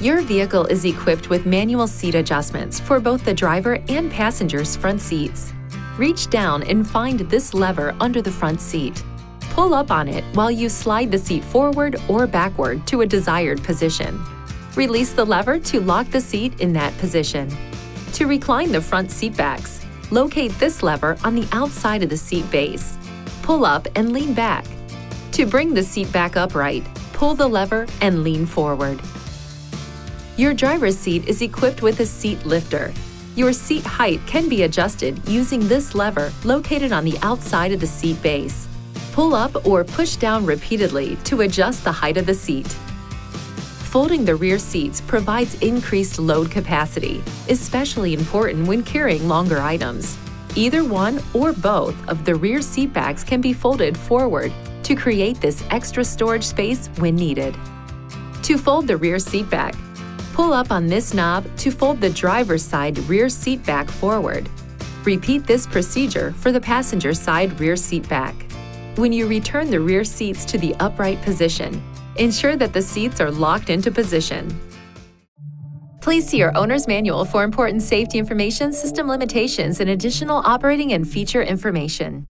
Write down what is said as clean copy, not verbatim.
Your vehicle is equipped with manual seat adjustments for both the driver and passenger's front seats. Reach down and find this lever under the front seat. Pull up on it while you slide the seat forward or backward to a desired position. Release the lever to lock the seat in that position. To recline the front seat backs, locate this lever on the outside of the seat base. Pull up and lean back. To bring the seat back upright, pull the lever and lean forward. Your driver's seat is equipped with a seat lifter. Your seat height can be adjusted using this lever located on the outside of the seat base. Pull up or push down repeatedly to adjust the height of the seat. Folding the rear seats provides increased load capacity, especially important when carrying longer items. Either one or both of the rear seat backs can be folded forward to create this extra storage space when needed. To fold the rear seat back, pull up on this knob to fold the driver's side rear seat back forward. Repeat this procedure for the passenger side rear seat back. When you return the rear seats to the upright position, ensure that the seats are locked into position. Please see your owner's manual for important safety information, system limitations, and additional operating and feature information.